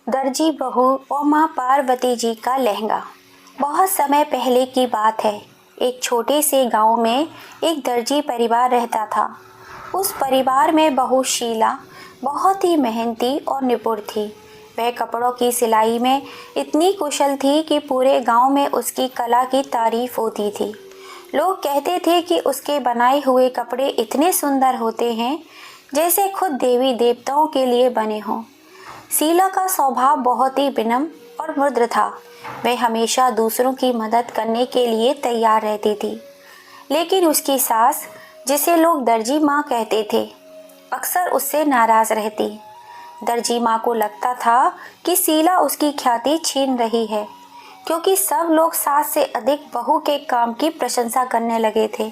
दर्जी बहू और माँ पार्वती जी का लहंगा। बहुत समय पहले की बात है। एक छोटे से गांव में एक दर्जी परिवार रहता था। उस परिवार में बहू शीला बहुत ही मेहनती और निपुण थी। वह कपड़ों की सिलाई में इतनी कुशल थी कि पूरे गांव में उसकी कला की तारीफ होती थी। लोग कहते थे कि उसके बनाए हुए कपड़े इतने सुंदर होते हैं जैसे खुद देवी देवताओं के लिए बने हों। शीला का स्वभाव बहुत ही विनम्र और मृदु था। वह हमेशा दूसरों की मदद करने के लिए तैयार रहती थी। लेकिन उसकी सास, जिसे लोग दर्जी माँ कहते थे, अक्सर उससे नाराज रहती। दर्जी माँ को लगता था कि शीला उसकी ख्याति छीन रही है, क्योंकि सब लोग सास से अधिक बहू के काम की प्रशंसा करने लगे थे।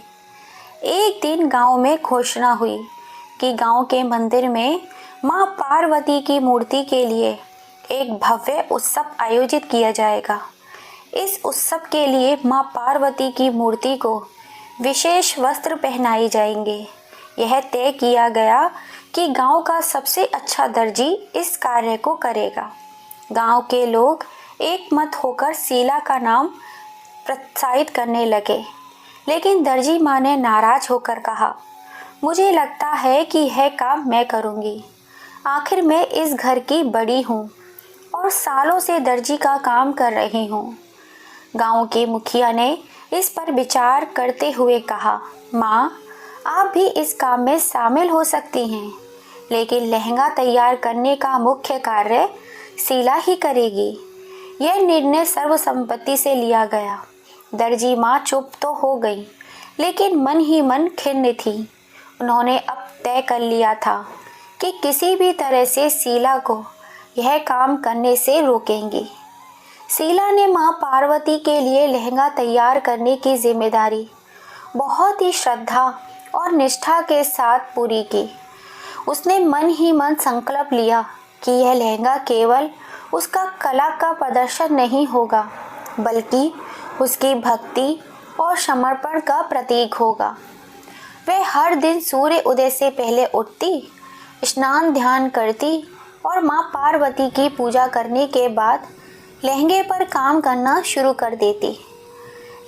एक दिन गांव में घोषणा हुई कि गांव के मंदिर में माँ पार्वती की मूर्ति के लिए एक भव्य उत्सव आयोजित किया जाएगा। इस उत्सव के लिए माँ पार्वती की मूर्ति को विशेष वस्त्र पहनाए जाएंगे। यह तय किया गया कि गांव का सबसे अच्छा दर्जी इस कार्य को करेगा। गांव के लोग एकमत होकर शीला का नाम प्रोत्साहित करने लगे, लेकिन दर्जी माँ ने नाराज होकर कहा, मुझे लगता है कि यह काम मैं करूँगी। आखिर मैं इस घर की बड़ी हूँ और सालों से दर्जी का काम कर रही हूँ। गांव के मुखिया ने इस पर विचार करते हुए कहा, माँ, आप भी इस काम में शामिल हो सकती हैं, लेकिन लहंगा तैयार करने का मुख्य कार्य शीला ही करेगी। यह निर्णय सर्वसम्मति से लिया गया। दर्जी माँ चुप तो हो गई, लेकिन मन ही मन खिन्न थी। उन्होंने अब तय कर लिया था कि किसी भी तरह से शीला को यह काम करने से रोकेंगी। शीला ने माँ पार्वती के लिए लहंगा तैयार करने की जिम्मेदारी बहुत ही श्रद्धा और निष्ठा के साथ पूरी की। उसने मन ही मन संकल्प लिया कि यह लहंगा केवल उसका कला का प्रदर्शन नहीं होगा, बल्कि उसकी भक्ति और समर्पण का प्रतीक होगा। वह हर दिन सूर्य उदय से पहले उठती, स्नान ध्यान करती और माँ पार्वती की पूजा करने के बाद लहंगे पर काम करना शुरू कर देती।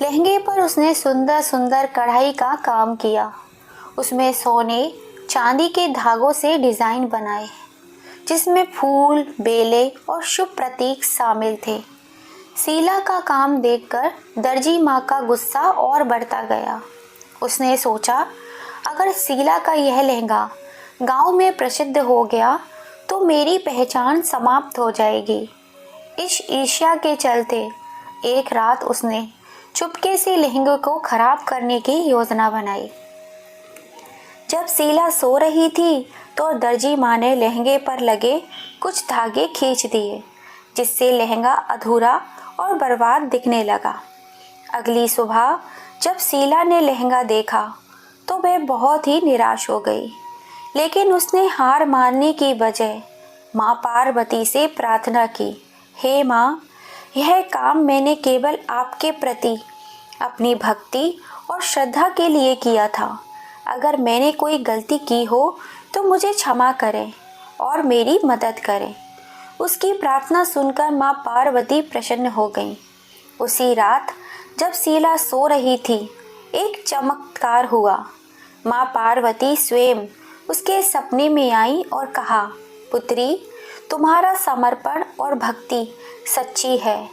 लहंगे पर उसने सुंदर सुंदर कढ़ाई का काम किया। उसमें सोने चांदी के धागों से डिज़ाइन बनाए, जिसमें फूल, बेले और शुभ प्रतीक शामिल थे। शीला का काम देखकर दर्जी माँ का गुस्सा और बढ़ता गया। उसने सोचा, अगर शीला का यह लहंगा गांव में प्रसिद्ध हो गया तो मेरी पहचान समाप्त हो जाएगी। इस ईर्ष्या के चलते एक रात उसने चुपके से लहंगे को खराब करने की योजना बनाई। जब शीला सो रही थी तो दर्जी माँ ने लहंगे पर लगे कुछ धागे खींच दिए, जिससे लहंगा अधूरा और बर्बाद दिखने लगा। अगली सुबह जब शीला ने लहंगा देखा तो वह बहुत ही निराश हो गई, लेकिन उसने हार मानने की बजाय माँ पार्वती से प्रार्थना की, हे माँ, यह काम मैंने केवल आपके प्रति अपनी भक्ति और श्रद्धा के लिए किया था। अगर मैंने कोई गलती की हो तो मुझे क्षमा करें और मेरी मदद करें। उसकी प्रार्थना सुनकर माँ पार्वती प्रसन्न हो गईं। उसी रात जब शीला सो रही थी, एक चमत्कार हुआ। माँ पार्वती स्वयं उसके सपने में आई और कहा, पुत्री, तुम्हारा समर्पण और भक्ति सच्ची है।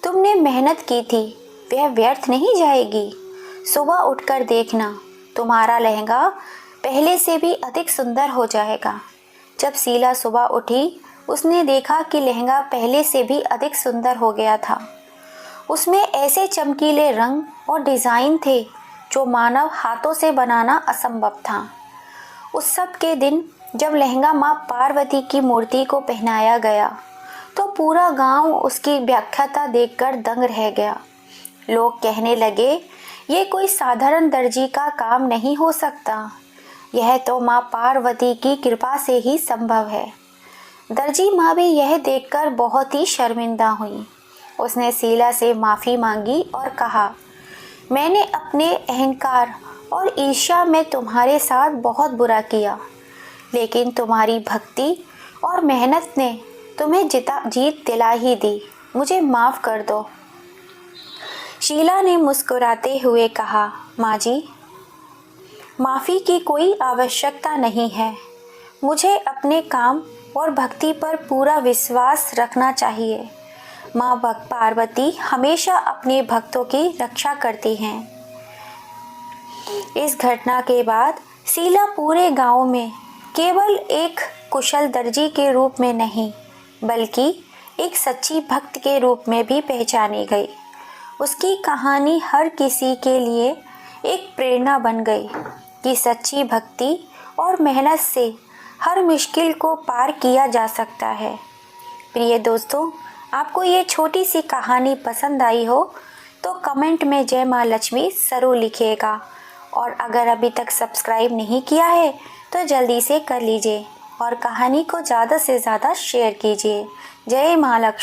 तुमने मेहनत की थी, वह व्यर्थ नहीं जाएगी। सुबह उठकर देखना, तुम्हारा लहंगा पहले से भी अधिक सुंदर हो जाएगा। जब शीला सुबह उठी, उसने देखा कि लहंगा पहले से भी अधिक सुंदर हो गया था। उसमें ऐसे चमकीले रंग और डिज़ाइन थे जो मानव हाथों से बनाना असंभव था। उत्सव के दिन जब लहंगा माँ पार्वती की मूर्ति को पहनाया गया तो पूरा गांव उसकी व्याख्याता देखकर दंग रह गया। लोग कहने लगे, ये कोई साधारण दर्जी का काम नहीं हो सकता, यह तो माँ पार्वती की कृपा से ही संभव है। दर्जी माँ भी यह देखकर बहुत ही शर्मिंदा हुई। उसने शीला से माफ़ी मांगी और कहा, मैंने अपने अहंकार और ईर्ष्या में तुम्हारे साथ बहुत बुरा किया, लेकिन तुम्हारी भक्ति और मेहनत ने तुम्हें जीत दिला ही दी, मुझे माफ़ कर दो। शीला ने मुस्कुराते हुए कहा, माँ जी, माफ़ी की कोई आवश्यकता नहीं है। मुझे अपने काम और भक्ति पर पूरा विश्वास रखना चाहिए। माँ पार्वती हमेशा अपने भक्तों की रक्षा करती हैं। इस घटना के बाद शीला पूरे गांव में केवल एक कुशल दर्जी के रूप में नहीं, बल्कि एक सच्ची भक्त के रूप में भी पहचानी गई। उसकी कहानी हर किसी के लिए एक प्रेरणा बन गई कि सच्ची भक्ति और मेहनत से हर मुश्किल को पार किया जा सकता है। प्रिय दोस्तों, आपको ये छोटी सी कहानी पसंद आई हो तो कमेंट में जय माँ लक्ष्मी ज़रूर लिखिएगा, और अगर अभी तक सब्सक्राइब नहीं किया है तो जल्दी से कर लीजिए और कहानी को ज़्यादा से ज़्यादा शेयर कीजिए। जय माँ लक्ष्मी।